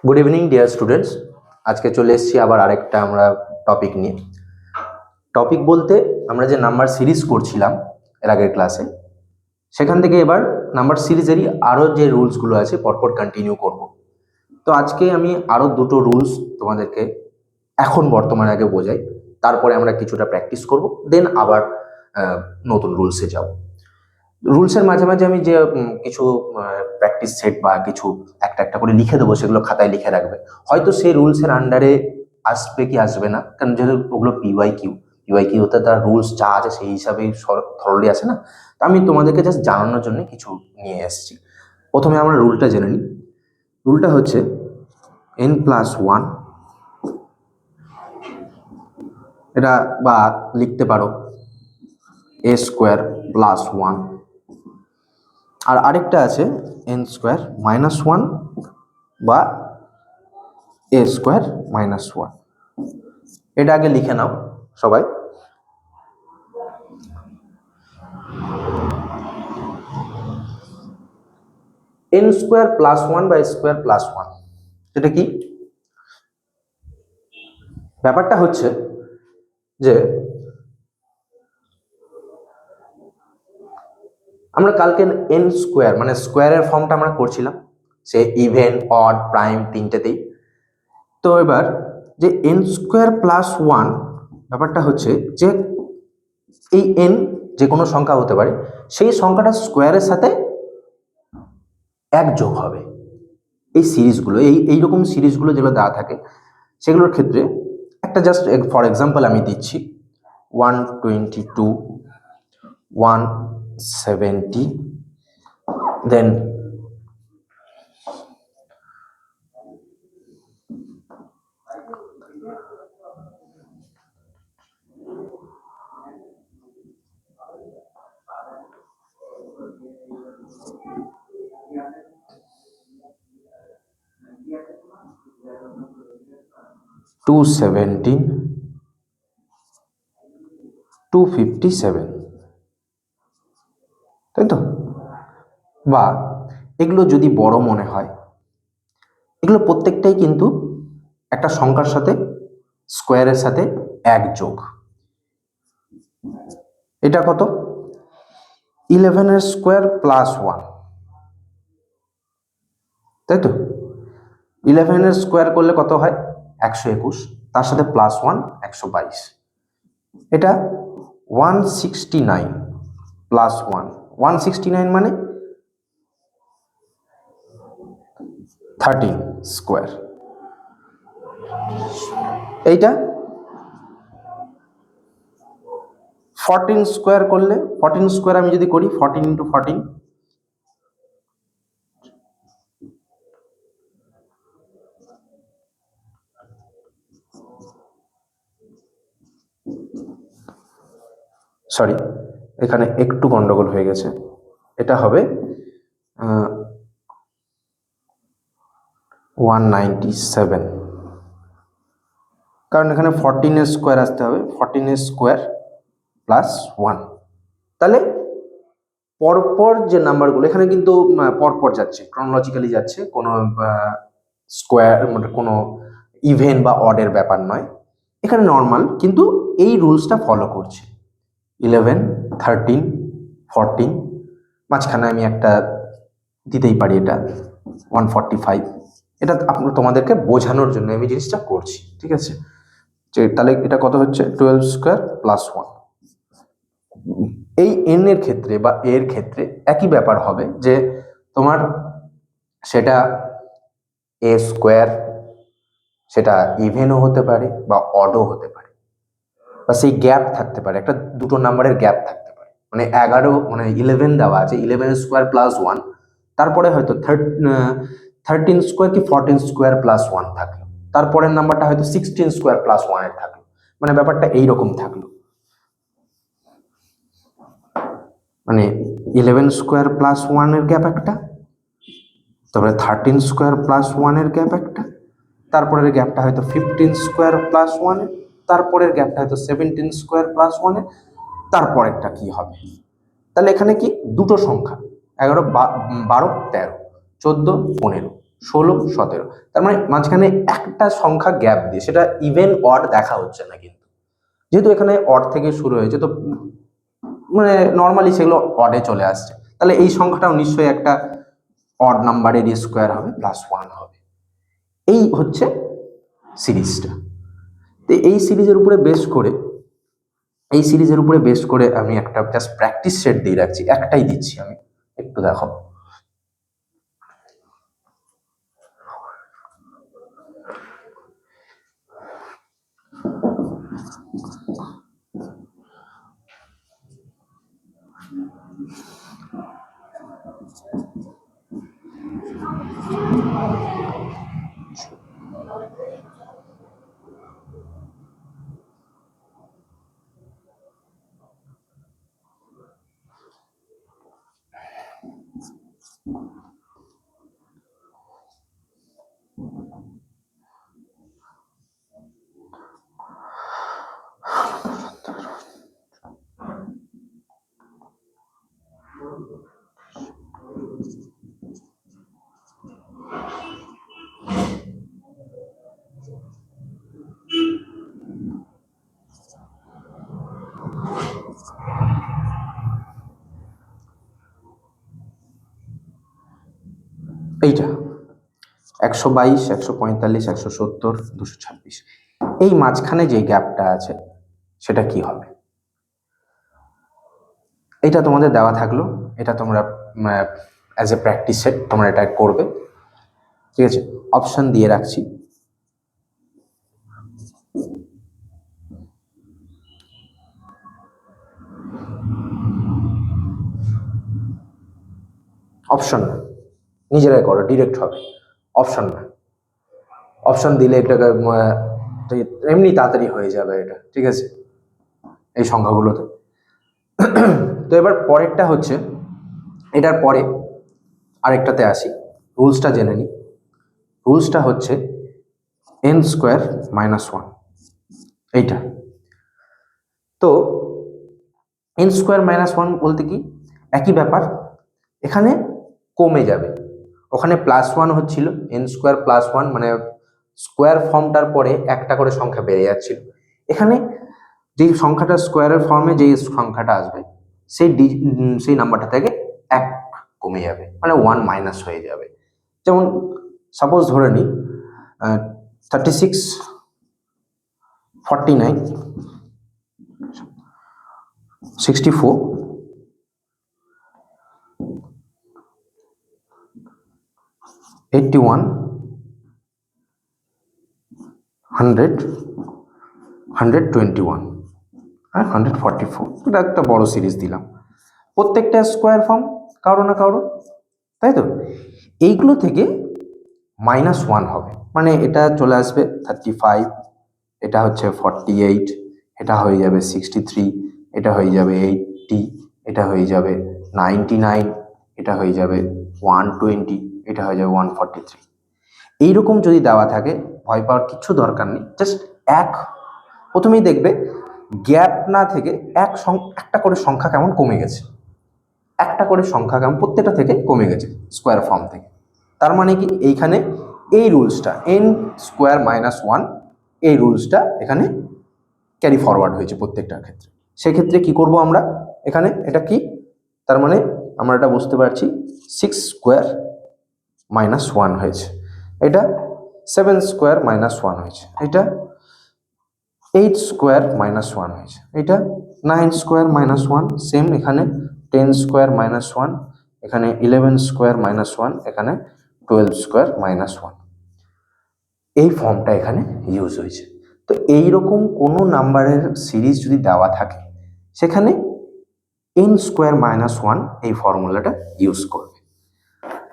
Good evening dear students. আজকে চলে এসেছি আবার আরেকটা আমরা টপিক নিয়ে। টপিক বলতে আমরা যে নাম্বার সিরিজ করছিলাম এর আগের ক্লাসে, সেখান থেকে এবার নাম্বার সিরিজেরই আরও যে রুলসগুলো আছে পরপর কন্টিনিউ করব। তো আজকে আমি আরও দুটো রুলস তোমাদেরকে এখন বর্তমানে আগে বোঝাই, তারপরে আমরা কিছুটা প্র্যাকটিস করব, দেন আবার নতুন রুলসে যাব। রুলসের মাঝে মাঝে আমি যে কিছু প্র্যাকটিস সেট বা কিছু একটা একটা করে লিখে দেবো, সেগুলো খাতায় লিখে রাখবে। হয়তো সেই রুলসের আন্ডারে আসবে কি আসবে না, কারণ যেহেতু ওগুলো পিওয়াই কিউতে তার রুলস যা আছে সেই হিসাবেই থরলি আসে না। তো আমি তোমাদেরকে জাস্ট জানানোর জন্য কিছু নিয়ে এসেছি। প্রথমে আমরা রুলটা জেনে নিই। রুলটা হচ্ছে n+1, এটা বা লিখতে পারো a² + 1, আর আরেকটা আছে n² - 1 বা a² - 1। এটা আগে লিখে নাও সবাই। n² + 1 বা a² + 1 এটা কি? ব্যাপারটা হচ্ছে যে আমরা কালকে n² মানে স্কোয়ারের ফর্মটা আমরা করছিলাম, সে ইভেন, অড, প্রাইম তিনটেতেই। তো এবার যে n² + 1 ব্যাপারটা হচ্ছে যে এই n যে কোনো সংখ্যা হতে পারে, সেই সংখ্যাটা স্কোয়ারের সাথে এক যোগ হবে। এই সিরিজগুলো এইরকম সিরিজগুলো যেগুলো দেওয়া থাকে সেগুলোর ক্ষেত্রে একটা জাস্ট ফর এক্সাম্পল আমি দিচ্ছি, 122, 170, দেন 217, 257, তাই তো? বা এগুলো যদি বড় মনে হয়, এগুলো প্রত্যেকটাই কিন্তু একটা সংখ্যার সাথে স্কোয়ারের সাথে এক যোগ। এটা কত? 11² + 1, তাই তো? 11² করলে কত হয়? 121, তার সাথে +1 122। এটা 169 + 1, 169 মানে 13²। এইটা 14² করলে, 14² আমি যদি করি 14 × 14, সরি এখানে একটু গন্ডগোল হয়ে গেছে, এটা হবে 197, কারণ এখানে 14² আসতে হবে, 14² + 1। তাহলে পরপর যে নাম্বারগুলো এখানে কিন্তু পরপর যাচ্ছে, ক্রনোলজিক্যালি যাচ্ছে, কোনো স্কোয়ার মানে কোনো ইভেন বা অডের ব্যাপার নয়, এখানে নর্মাল, কিন্তু এই রুলসটা ফলো করছে। 11, 13, 14, মাঝখানে আমি একটা দিতেই পারি, এটা 145। এটা তোমাদেরকে বোঝানোর জন্য আমি জিনিসটা করছি, ঠিক আছে? যে তাহলে এটা কত হচ্ছে? 12² + 1। এই n এর ক্ষেত্রে বা এর ক্ষেত্রে একই ব্যাপার হবে, যে তোমার সেটা a², সেটা ইভেনও হতে পারে বা অডও হতে পারে, বা সেই গ্যাপ থাকতে পারে, একটা দুটো নাম্বারের গ্যাপ থাকতে পারে। মানে 11 মানে 11 দেওয়া আছে, 11² + 1, তারপরে হয়তো 13² কি 14² + 1 থাকলো, তারপরের নাম্বারটা হয়তো 16² + 1 এর থাকলো, মানে ব্যাপারটা এইরকম থাকলো। মানে 11² + 1 এর গ্যাপ একটা, তারপরে 13² + 1 এর গ্যাপ একটা, তারপরের গ্যাপটা হয়তো 15² + 1 এর, তারপরের গ্যাপটা হয়তো 17² + 1 এর, তারপরেরটা কি হবে? তাহলে এখানে কি দুটো সংখ্যা, 11, 12, 13, 14, 15, 16, 17। তার মানে মাঝখানে একটা সংখ্যা গ্যাপ দিয়ে, সেটা ইভেন অড দেখা হচ্ছে না, কিন্তু যেহেতু এখানে অড থেকে শুরু হয়েছে তো মানে নর্মালি সেগুলো অডে চলে আসছে, তাহলে এই সংখ্যাটাও নিশ্চয়ই একটা অড নাম্বারের স্কোয়ার হবে, +1 হবে। এই হচ্ছে সিরিজটা। তো এই সিরিজের উপরে বেস করে আমি একটা জাস্ট প্র্যাকটিস সেট দিয়ে রাখছি, একটাই দিচ্ছি আমি, একটু দেখো। এইটা 122, 145, 170, 226, এই মাঝখানে যে গ্যাপটা আছে সেটা কি হবে? এটা তোমাদের দেওয়া থাকলো, এটা তোমরা অ্যাজ এ প্র্যাকটিস সেট তোমরা এটা করবে, ঠিক আছে? অপশন দিয়ে রাখছি। অপশন না, নিজেরাই করো, ডিরেক্ট হবে, অপশন না। অপশন দিলে এটাকে এমনি তাড়াতাড়ি হয়ে যাবে এটা, ঠিক আছে, এই সংখ্যাগুলোতে। তো এবার পরেরটা হচ্ছে, এটার পরে আরেকটাতে আসি, রুলসটা জেনে নিই। রুলসটা হচ্ছে n² - 1, এইটা। তো n² - 1 বলতে কি, একই ব্যাপার, এখানে কমে যাবে, ওখানে +1 হচ্ছিল, n² +1 মানে স্কোয়ার ফর্মটার পরে একটা করে সংখ্যা বেড়ে যাচ্ছিল। এখানে যেই সংখ্যাটা স্কোয়ারের ফর্মে যেই সংখ্যাটা আসবে সেই নাম্বারটা থেকে 1 কমে যাবে, মানে 1 মাইনাস হয়ে যাবে। যেমন সাপোজ ধরে নিই 36, 49, 64, 81, 100, 121 আর 144। এটা একটা বড় সিরিজ দিলাম, প্রত্যেকটা স্কোয়ার ফর্ম কারো না কারো, তাই তো? এইগুলো থেকে -1 হবে, মানে এটা চলে আসবে 35, এটা হচ্ছে 48, এটা হয়ে যাবে 63, এটা হয়ে যাবে 80, এটা হয়ে যাবে 99, এটা হয়ে যাবে 120, এটা হয়ে যাবে 143। এইরকম যদি দেওয়া থাকে ভয় পাওয়ার কিছু দরকার নেই, জাস্ট প্রথমেই দেখবে গ্যাপ না থেকে একটা করে সংখ্যা কেমন কমে গেছে, একটা করে সংখ্যা কেমন প্রত্যেকটা থেকে কমে গেছে স্কোয়ার ফর্ম থেকে। তার মানে কি, এইখানে এই রুলসটা n² - 1, এই রুলসটা এখানে ক্যারি ফরওয়ার্ড হয়েছে প্রত্যেকটার ক্ষেত্রে। সেক্ষেত্রে কি করব আমরা এখানে, এটা কি, তার মানে আমরা এটা বুঝতে পারছি 6² - 1 হয়েছে, এটা 7² - 1 হয়েছে, এটা 8² - 1 হয়েছে, এটা 9² - 1, সেম এখানে 10² - 1, এখানে 11² - 1, এখানে 12² - 1, এই ফর্মটা এখানে ইউজ হয়েছে। তো এইরকম কোনো নাম্বারের সিরিজ যদি দেওয়া থাকে সেখানে n² - 1 এই ফর্মুলাটা ইউজ করবে।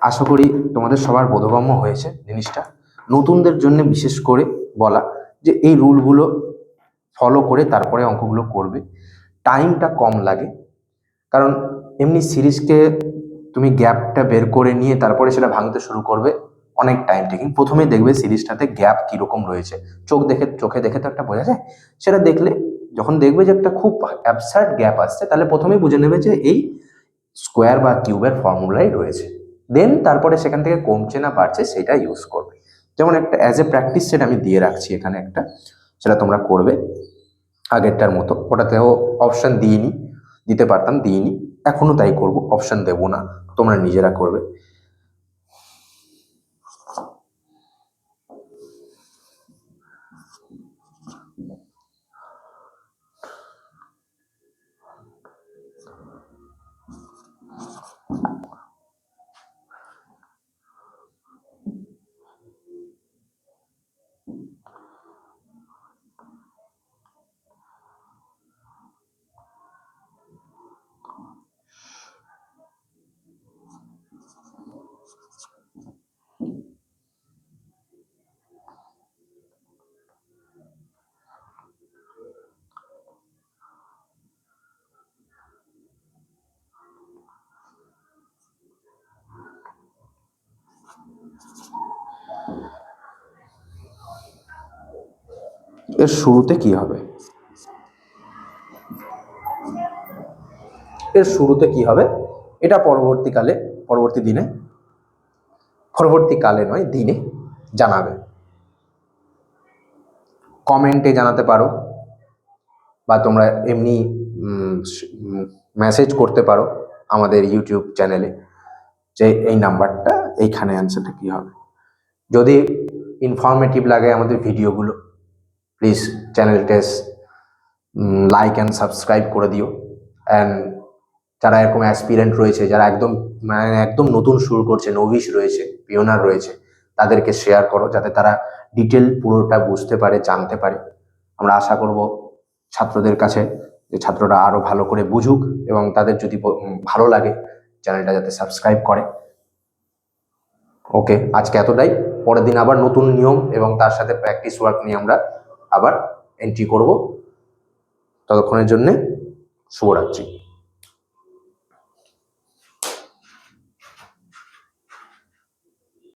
আশা করি তোমাদের সবার বোধগম্য হয়েছে জিনিসটা। নতুনদের জন্য বিশেষ করে বলা যে এই রুলগুলো ফলো করে তারপরে অঙ্কগুলো করবে, টাইমটা কম লাগে, কারণ এমনি সিরিজকে তুমি গ্যাপটা বের করে নিয়ে তারপরে সেটা ভাঙতে শুরু করবে, অনেক টাইম টেকিং। প্রথমে দেখবে সিরিজটাতে গ্যাপ কীরকম রয়েছে, চোখে দেখে তো একটা বোঝা যায়, সেটা দেখলে যখন দেখবে যে একটা খুব অ্যাবসার্ড গ্যাপ আসছে, তাহলে প্রথমেই বুঝে নেবে যে এই স্কোয়ার বা কিউবের ফর্মুলাই রয়েছে। দেন তারপরে সেখান থেকে কমছে না বাড়ছে সেটা ইউজ করবে। যেমন একটা অ্যাজ এ প্র্যাকটিস সেট আমি দিয়ে রাখছি এখানে একটা, সেটা তোমরা করবে আগেরটার মতো। ওটাতেও অপশান দিইনি, দিতে পারতাম দিইনি, এখনও তাই করব, অপশান দেবো না, তোমরা নিজেরা করবে। এর শুরুতে কি হবে? এর শুরুতে কি হবে এটা পরবর্তীকালে নয় দিনে জানাবে। কমেন্টে জানাতে পারো, বা তোমরা এমনি মেসেজ করতে পারো আমাদের ইউটিউব চ্যানেলে যে এই নাম্বারটা, এইখানে অ্যান্সারটা কী হবে। যদি ইনফরমেটিভ লাগে আমাদের ভিডিওগুলো, প্লিজ চ্যানেলটা লাইক অ্যান্ড সাবস্ক্রাইব করে দিও। অ্যান্ড যারা এরকম অ্যাসপিরেন্ট রয়েছে, যারা একদম নতুন শুরু করছে, নভিশ রয়েছে, পিওনার রয়েছে, তাদেরকে শেয়ার করো যাতে তারা ডিটেল পুরোটা বুঝতে পারে, জানতে পারে। আমরা আশা করব ছাত্রদের কাছে যে ছাত্ররা আরও ভালো করে বুঝুক, এবং তাদের যদি ভালো লাগে চ্যানেলটা যাতে সাবস্ক্রাইব করে। ওকে, আজকে এতটাই। পরের দিন আবার নতুন নিয়ম এবং তার সাথে প্র্যাকটিস ওয়ার্ক নিয়ে আমরা আবার এন্ট্রি করব। ততক্ষণের জন্যে শুভরাত্রি।